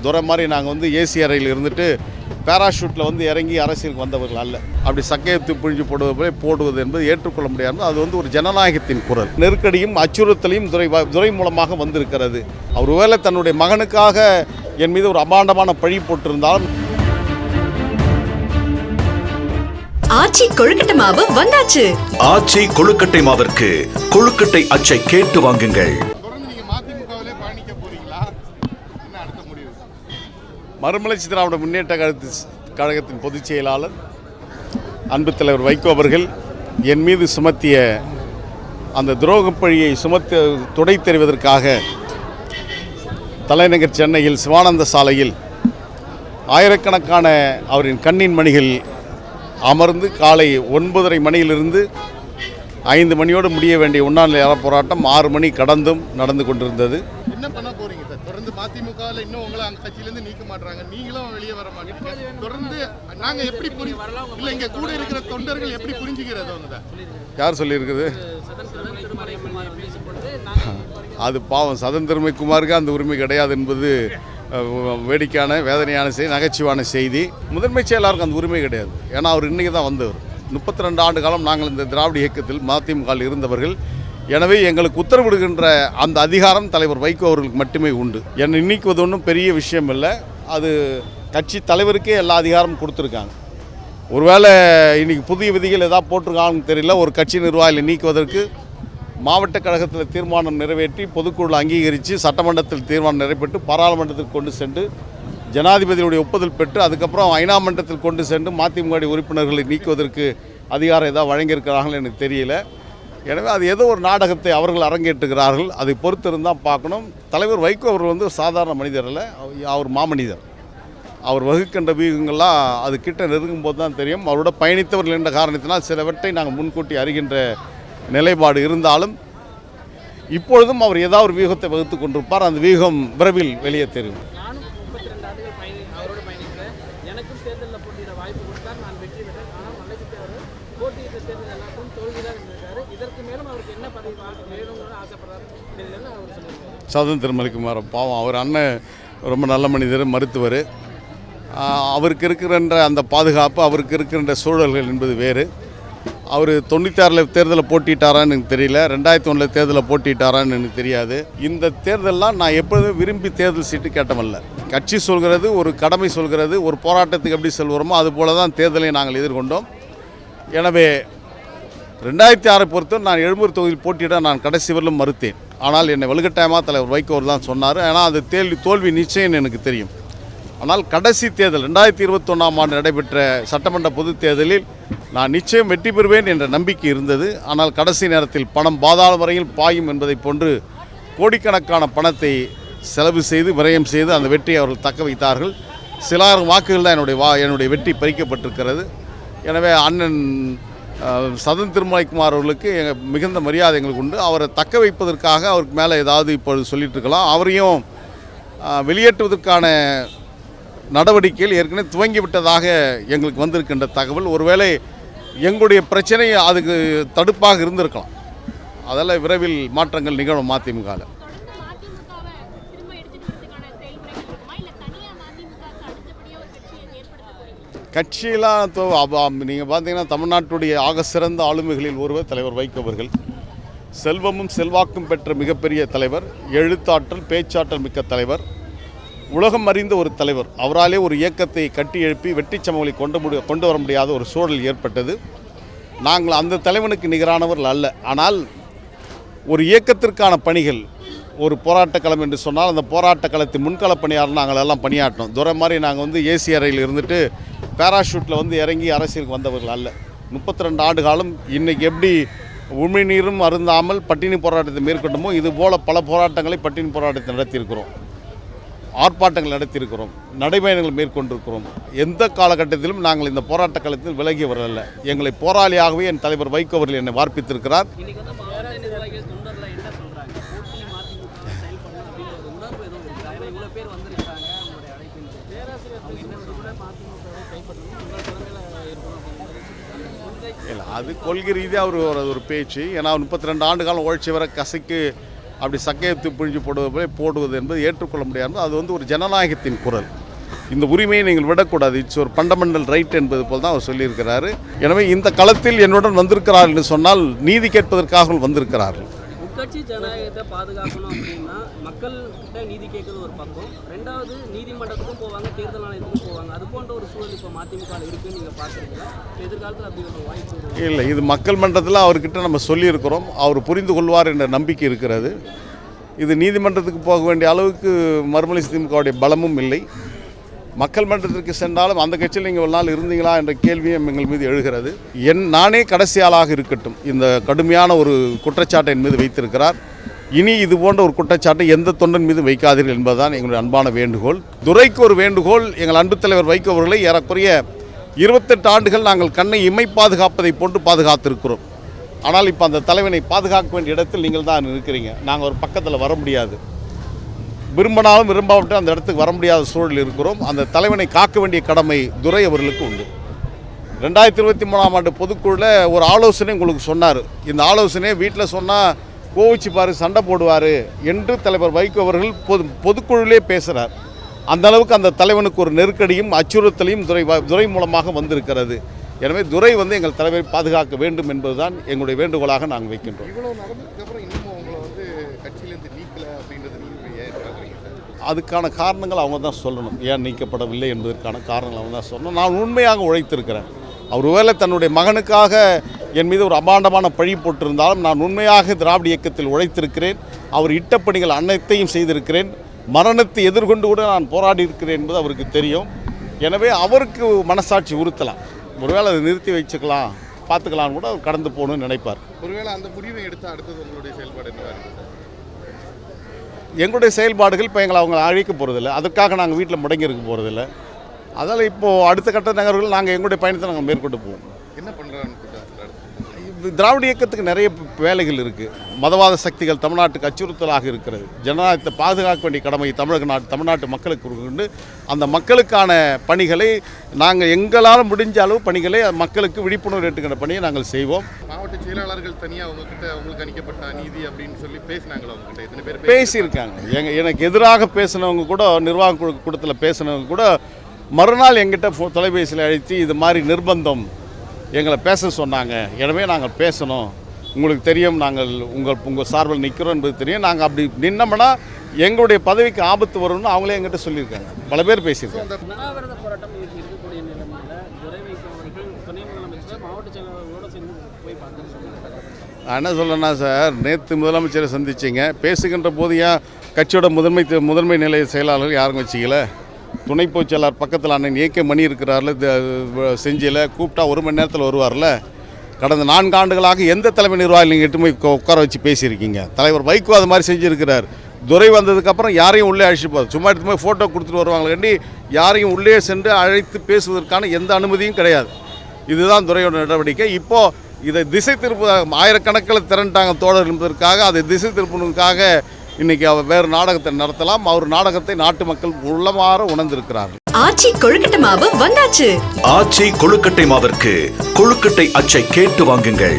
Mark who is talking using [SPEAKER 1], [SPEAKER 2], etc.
[SPEAKER 1] துரை மாதிரி நாங்கள் வந்து ஏசி அறையில் இருந்துட்டு பேராஷூட்டில் வந்து இறங்கி அரசியலுக்கு வந்தவர்கள் அல்ல. அப்படி சக்கையத்து பிழிஞ்சு போடுவது என்பது ஏற்றுக்கொள்ள முடியாது. அது வந்து ஒரு ஜனநாயகத்தின் குரல். நெருக்கடியும் அச்சுறுத்தலையும் துரை மூலமாக வந்திருக்கிறது. அவர் ஒருவேளை தன்னுடைய மகனுக்காக என் மீது ஒரு அபாண்டமான பழி போட்டிருந்தாலும்
[SPEAKER 2] ஆச்சி கொழுக்கட்டை மாவு வந்தாச்சு.
[SPEAKER 3] ஆச்சி கொழுக்கட்டை மாவிற்கு கொழுக்கட்டை அச்சை கேட்டு வாங்குங்கள்.
[SPEAKER 1] மறுமலர்ச்சி திராவிட முன்னேற்ற கழகத்தின் பொதுச் செயலாளர் அன்பு தலைவர் வைகோ அவர்கள் என் மீது சுமத்திய அந்த துரோகப் பழியை துடை தெரிவதற்காக தலைநகர் சென்னையில் சிவானந்த சாலையில் ஆயிரக்கணக்கான அவரின் கண்ணின் மணிகள் அமர்ந்து காலை 9:30 மணியிலிருந்து 5 மணியோடு முடிய வேண்டிய உண்ணாநிலை போராட்டம் 6 மணி கடந்தும் நடந்து கொண்டிருந்தது.
[SPEAKER 4] என்ன பண்ண போறீங்க சார்? தொடர்ந்து மதிமுகவில் இன்னும் உங்களை அந்த கட்சியிலேருந்து நீக்க மாட்டாங்க, நீங்களும் வெளியே வர மாட்டீங்க. தொடர்ந்து நாங்கள் எப்படி இல்லை இங்கே கூட இருக்கிற தொண்டர்கள் எப்படி புரிஞ்சுக்கிறது? வந்து
[SPEAKER 1] யார் சொல்லியிருக்குது? அது பாவம் சதன் திருமைக்குமாருக்கு அந்த உரிமை கிடையாது என்பது வேடிக்கையான வேதனையான செய்தி, நகைச்சுவான செய்தி. முதன்மைச் செயலாளருக்கு அந்த உரிமை கிடையாது. ஏன்னா அவர் இன்றைக்கி தான் வந்தவர். 32 ஆண்டு காலம் நாங்கள் இந்த திராவிட இயக்கத்தில் மதிமுகவில் இருந்தவர்கள். எனவே எங்களுக்கு உத்தரவிடுகின்ற அந்த அதிகாரம் தலைவர் வைகோ அவர்களுக்கு மட்டுமே உண்டு. என்னை நீக்குவது ஒன்றும் பெரிய விஷயம் இல்லை. அது கட்சி தலைவருக்கே எல்லா அதிகாரமும் கொடுத்துருக்காங்க. ஒருவேளை இன்றைக்கி புதிய விதிகள் எதாவது போட்டிருக்காங்கன்னு தெரியல. ஒரு கட்சி நிர்வாகிகளை நீக்குவதற்கு மாவட்ட கழகத்தில் தீர்மானம் நிறைவேற்றி பொதுக்குழு அங்கீகரித்து சட்டமன்றத்தில் தீர்மானம் நிறைவேற்றி பாராளுமன்றத்தில் கொண்டு சென்று ஜனாதிபதியுடைய ஒப்புதல் பெற்று அதுக்கப்புறம் ஐநா மன்றத்தில் கொண்டு சென்று மதிமுக உறுப்பினர்களை நீக்குவதற்கு அதிகாரம் ஏதாவது வழங்கியிருக்கிறார்கள் எனக்கு தெரியல. எனவே அது ஏதோ ஒரு நாடகத்தை அவர்கள் அரங்கேற்றுகிறார்கள். அதை பொறுத்திருந்தால் பார்க்கணும். தலைவர் வைகோ அவர்கள் வந்து சாதாரண மனிதர் அல்ல, அவர் மாமனிதர். அவர் வகுக்கின்ற வியூகங்கள்லாம் அது கிட்ட நெருங்கும் போது தான் தெரியும். அவரோட பயணித்தவர்கள் என்ற காரணத்தினால் சிலவற்றை நாங்கள் முன்கூட்டி அறிகின்ற நிலைப்பாடு இருந்தாலும் இப்பொழுதும் அவர் ஏதாவது ஒரு வியூகத்தை வகுத்து கொண்டிருப்பார். அந்த வியூகம் விரைவில் வெளியே தெரியும். சதன் திருமலைக்குமார் பாவம், அவர் அண்ணன் ரொம்ப நல்ல மனிதர், மருத்துவர். அவருக்கு இருக்கின்ற அந்த பாதுகாப்பு, அவருக்கு இருக்கின்ற சூழல்கள் என்பது வேறு. அவர் 96 தேர்தலில் போட்டிட்டாரான்னு எனக்கு தெரியல, 2001 தேர்தலில் போட்டிட்டாரான்னு எனக்கு தெரியாது. இந்த தேர்தலெலாம் நான் எப்பொழுதுமே விரும்பி தேர்தல் சீட்டு கேட்டமல்ல. கட்சி சொல்கிறது, ஒரு கடமை சொல்கிறது, ஒரு போராட்டத்துக்கு எப்படி செல்கிறோமோ அதுபோல தான் தேர்தலை நாங்கள் எதிர்கொண்டோம். எனவே 2006 பொறுத்தவரை நான் எழும்பூர் தொகுதியில் போட்டியிட நான் கடைசி வரலும் மறுத்தேன். ஆனால் என்னை வலுக்கட்டாயமாக தலைவர் வைகோ தான் சொன்னார். ஆனால் அது தோல்வி நிச்சயம் எனக்கு தெரியும். ஆனால் கடைசி தேர்தல் 2021ஆம் ஆண்டு நடைபெற்ற சட்டமன்ற பொதுத் தேர்தலில் நான் நிச்சயம் வெற்றி பெறுவேன் என்ற நம்பிக்கை இருந்தது. ஆனால் கடைசி நேரத்தில் பணம் பாதாள வரையில் பாயும் என்பதை போன்று கோடிக்கணக்கான பணத்தை செலவு செய்து விரயம் செய்து அந்த வெற்றியை அவர்கள் தக்க வைத்தார்கள். சிலாயிரம் வாக்குகள் தான் என்னுடைய வெற்றி பறிக்கப்பட்டிருக்கிறது. எனவே அண்ணன் சதன் திருமலைக்குமார் அவர்களுக்கு மிகுந்த மரியாதை எங்களுக்கு உண்டு. அவரை தக்க வைப்பதற்காக அவருக்கு மேலே ஏதாவது இப்பொழுது சொல்லிட்டு இருக்கலாம். அவரையும் வெளியேற்றுவதற்கான நடவடிக்கைகள் ஏற்கனவே துவங்கிவிட்டதாக எங்களுக்கு வந்திருக்கின்ற தகவல். ஒருவேளை எங்களுடைய பிரச்சனை அதுக்கு தடுப்பாக இருந்திருக்கலாம். அதெல்லாம் விரைவில் மாற்றங்கள் நிகழும் மதிமுகவில். கட்சியெல்லாம் நீங்கள் பார்த்தீங்கன்னா தமிழ்நாட்டுடைய ஆக சிறந்த ஆளுமைகளில் ஒருவர் தலைவர் வைகோ அவர்கள். செல்வமும் செல்வாக்கும் பெற்ற மிகப்பெரிய தலைவர், எழுத்தாற்றல் பேச்சாற்றல் மிக்க தலைவர், உலகம் அறிந்த ஒரு தலைவர். அவராலே ஒரு இயக்கத்தை கட்டி எழுப்பி வெற்றி சமவெளி கொண்டு வர முடியாத ஒரு சூழல் ஏற்பட்டது. நாங்கள் அந்த தலைவனுக்கு நிகரானவர்கள் அல்ல. ஆனால் ஒரு இயக்கத்திற்கான பணிகள், ஒரு போராட்ட களம் என்று சொன்னால் அந்த போராட்ட களத்தின் முன்கள பணியாளர் நாங்கள் எல்லாம் பணியாற்றோம். துரை மாதிரி நாங்கள் வந்து ஏசி அறையில் இருந்துட்டு பேராஷூட்டில் வந்து இறங்கி அரசியலுக்கு வந்தவர்கள் அல்ல. 32 ஆண்டு காலம் இன்றைக்கி எப்படி உமிழ்நீரும் அருந்தாமல் பட்டினி போராட்டத்தை மேற்கொண்டோமோ இதுபோல் பல போராட்டங்களை பட்டினி போராட்டத்தை நடத்தியிருக்கிறோம், ஆர்ப்பாட்டங்கள் நடத்தியிருக்கிறோம், நடைபயணங்கள் மேற்கொண்டிருக்கிறோம். எந்த காலகட்டத்திலும் நாங்கள் இந்த போராட்ட களத்தில் விலகியவர்கள் அல்ல. எங்களை போராளியாகவே என் தலைவர் வைகோ அவர்கள் என்னை வார்ப்பித்திருக்கிறார். இல்லை, அது கொள்கை ரீதியாக ஒரு பேச்சு. ஏன்னா 32 ஆண்டு காலம் உழைச்சி வர கசைக்கு அப்படி சக்கையத்து பிழிஞ்சு போடுவது என்பது ஏற்றுக்கொள்ள முடியாது. அது வந்து ஒரு ஜனநாயகத்தின் குரல். இந்த உரிமையை நீங்கள் விடக்கூடாது. இட்ஸ் ஒரு ஃபண்டமெண்டல் ரைட் என்பது போல் தான் அவர் சொல்லியிருக்கிறாரு. எனவே இந்த களத்தில் என்னுடன் வந்திருக்கிறார்கள் என்று சொன்னால் நீதி கேட்பதற்காக வந்திருக்கிறார்கள்.
[SPEAKER 5] உட்கட்சி ஜனநாயகத்தை பாதுகாக்கணும் அப்படின்னா மக்கள்கிட்ட நீதி கேட்கறது ஒரு பக்கம், ரெண்டாவது நீதிமன்றத்துக்கும் போவாங்க, தேர்தல் ஆணையத்துக்கும் போவாங்க. அது போன்ற ஒரு சூழல் இப்போ மதிமுக இருக்குன்னு நீங்கள் பார்க்குறீங்களா? எதிர்காலத்தில் அப்படி ஒரு வாய்ப்பு
[SPEAKER 1] இல்லை, இது மக்கள் மன்றத்தில் அவர்கிட்ட நம்ம சொல்லியிருக்கிறோம். அவர் புரிந்து கொள்வார் என்ற நம்பிக்கை இருக்கிறது. இது நீதிமன்றத்துக்கு போக வேண்டிய அளவுக்கு மறுமலர்ச்சி திமுகவுடைய பலமும் இல்லை. மக்கள் மன்றத்திற்கு சென்றாலும் அந்த கட்சியில் நீங்கள் ஒரு நாள் இருந்தீங்களா என்ற கேள்வியும் எங்கள் மீது எழுகிறது. நானே கடைசி ஆளாக இருக்கட்டும் இந்த கடுமையான ஒரு குற்றச்சாட்டை என் மீது வைத்திருக்கிறார். இனி இது போன்ற ஒரு குற்றச்சாட்டை எந்த தொண்டன் மீது வைக்காதீர்கள் என்பதுதான் எங்களுடைய அன்பான வேண்டுகோள். துரைக்கு ஒரு வேண்டுகோள். எங்கள் அன்பு தலைவர் வைகோ அவர்களை ஏறக்குறைய 28 ஆண்டுகள் நாங்கள் கண்ணை இமை பாதுகாப்பதை போன்று பாதுகாத்திருக்கிறோம். ஆனால் இப்போ அந்த தலைவனை பாதுகாக்க வேண்டிய இடத்தில் நீங்கள் தான் இருக்கிறீங்க. நாங்கள் ஒரு பக்கத்தில் வர முடியாது. விரும்பினாலும் விரும்பாவிட்டால் அந்த இடத்துக்கு வர முடியாத சூழல் இருக்கிறோம். அந்த தலைவனை காக்க வேண்டிய கடமை துரை அவர்களுக்கு உண்டு. 2023ஆம் ஆண்டு பொதுக்குழுவில் ஒரு ஆலோசனை உங்களுக்கு சொன்னார். இந்த ஆலோசனையை வீட்டில் சொன்னால் கோவிச்சுப்பார், சண்டை போடுவார் என்று தலைவர் வைகோ அவர்கள் பொதுக்குழுவிலே பேசுகிறார். அந்த அளவுக்கு அந்த தலைவனுக்கு ஒரு நெருக்கடியும் அச்சுறுத்தலையும் துரை மூலமாக வந்திருக்கிறது. எனவே துரை வந்து எங்கள் தலைவரை பாதுகாக்க வேண்டும் என்பதுதான் எங்களுடைய வேண்டுகோளாக நாங்கள் வைக்கின்றோம்.
[SPEAKER 4] இவ்வளவு நடந்ததுக்கு அப்புறம் இன்னமும் உங்களை வந்து கட்சியிலேருந்து நீக்கல அப்படின்றது நீங்கள் ஏன் பார்க்குறீங்க?
[SPEAKER 1] அதுக்கான காரணங்கள் அவங்க தான் சொல்லணும். ஏன் நீக்கப்படவில்லை என்பதற்கான காரணங்கள் அவங்க தான் சொல்லணும். நான் உண்மையாக உழைத்திருக்கிறேன். அவர் ஒருவேளை தன்னுடைய மகனுக்காக என் மீது ஒரு அபாண்டமான பழி போட்டிருந்தாலும் நான் உண்மையாக திராவிட இயக்கத்தில் உழைத்திருக்கிறேன். அவர் இட்ட பணிகள் அனைத்தையும் செய்திருக்கிறேன். மரணத்தை எதிர்கொண்டு கூட நான் போராடி இருக்கிறேன் என்பது அவருக்கு தெரியும். எனவே அவருக்கு மனசாட்சி உறுத்தலாம். ஒருவேளை அதை நிறுத்தி வச்சுக்கலாம், பார்த்துக்கலான்னு கூட அவர் கடந்து போகணும்னு நினைப்பார்.
[SPEAKER 4] ஒருவேளை அந்த முடிவை எடுத்தால் அடுத்தது உங்களுடைய செயல்பாடு என்னவா இருக்குது?
[SPEAKER 1] எங்களுடைய செயல்பாடுகள் இப்போ எங்களை அவங்க அழைக்க போகிறதில்ல. அதற்காக நாங்கள் வீட்டில் முடங்கி இருக்க போகிறதில்ல. அதனால் இப்போது அடுத்த கட்ட நகர்வுகள் நாங்கள் எங்களுடைய பயணத்தை நாங்கள் மேற்கொண்டு போவோம்.
[SPEAKER 4] என்ன பண்ணுறான்னு
[SPEAKER 1] திராவிட இயக்கத்துக்கு நிறைய வேலைகள் இருக்குது. மதவாத சக்திகள் தமிழ்நாட்டுக்கு அச்சுறுத்தலாக இருக்கிறது. ஜனநாயகத்தை பாதுகாக்க வேண்டிய கடமை தமிழ்நாட்டு மக்களுக்கு உண்டு. அந்த மக்களுக்கான பணிகளை நாங்கள் எங்களால் முடிஞ்ச அளவு பணிகளை மக்களுக்கு விழிப்புணர்வு ஏற்றுக்கிற பணியை நாங்கள் செய்வோம்.
[SPEAKER 4] மாவட்ட செயலாளர்கள் தனியாக உங்களுக்கு அளிக்கப்பட்ட நீதி அப்படின்னு சொல்லி பேசினாங்களா? உங்ககிட்ட எத்தனை பேர்
[SPEAKER 1] பேசியிருக்காங்க. எனக்கு எதிராக பேசினவங்க கூட நிர்வாக கூட்டத்தில் பேசினவங்க கூட மறுநாள் எங்கிட்ட தொலைபேசியில் அழைத்து இது மாதிரி நிர்பந்தம் எங்களை பேச சொன்னாங்க. எனவே நாங்கள் பேசணும். உங்களுக்கு தெரியும் நாங்கள் உங்கள் சார்பில் நிற்கிறோம் என்பது தெரியும். நாங்கள் அப்படி நின்னோம்னா எங்களுடைய பதவிக்கு ஆபத்து வரும்னு அவங்களே எங்கிட்ட சொல்லியிருக்காங்க. பல பேர் பேசியிருக்காங்க.
[SPEAKER 5] உண்ணாவிரத போராட்டம் இன்னைக்கு இருக்கக்கூடிய நிலைமையில் துரை வைகோ அவர்கள் துணை முதலமைச்சர் மாவட்ட செயலாளர்களோடு சேர்ந்து போய் பார்த்துருக்காங்க.
[SPEAKER 1] நான் என்ன சொல்லணும்னா சார், நேற்று முதலமைச்சரை சந்திச்சிங்க. பேசுகின்ற போது ஏன் கட்சியோட முதன்மை நிலைய செயலாளர்கள் யாரும் வச்சிக்கல? துணை பொதுச் செயலாளர் பக்கத்தில் அண்ணன் ஏகே மணி இருக்கிறார்ல, செஞ்சியில் கூப்பிட்டா 1 மணி நேரத்தில் வருவார்ல. கடந்த 4 ஆண்டுகளாக எந்த தலைமை நிர்வாகிகள் நீங்கள் எட்டு போய் உட்கார வச்சு பேசியிருக்கீங்க? தலைவர் வைகோ அது மாதிரி செஞ்சுருக்கிறார். துரை வந்ததுக்கப்புறம் யாரையும் உள்ளே அழைச்சிட்டு போகுது. சும்மா எடுத்து போய் ஃபோட்டோ கொடுத்துட்டு வருவாங்களே கண்டி யாரையும் உள்ளே சென்று அழைத்து பேசுவதற்கான எந்த அனுமதியும் கிடையாது. இதுதான் துரையோட நடவடிக்கை. இப்போது இதை திசை திருப்ப ஆயிரக்கணக்கில் திரண்டாங்க தோழர் என்பதற்காக அதை திசை திருப்பணுக்காக இன்னைக்கு அவர் வேறு நாடகத்தை நடத்தலாம். அவர் நாடகத்தை நாட்டு மக்கள் உள்ளமாற உணர்ந்திருக்கிறார்கள்.
[SPEAKER 2] ஆச்சி கொழுக்கட்டை மாவு வந்தாச்சு.
[SPEAKER 3] ஆச்சி கொழுக்கட்டை மாவிற்கு கொழுக்கட்டை அச்சை கேட்டு வாங்குங்கள்.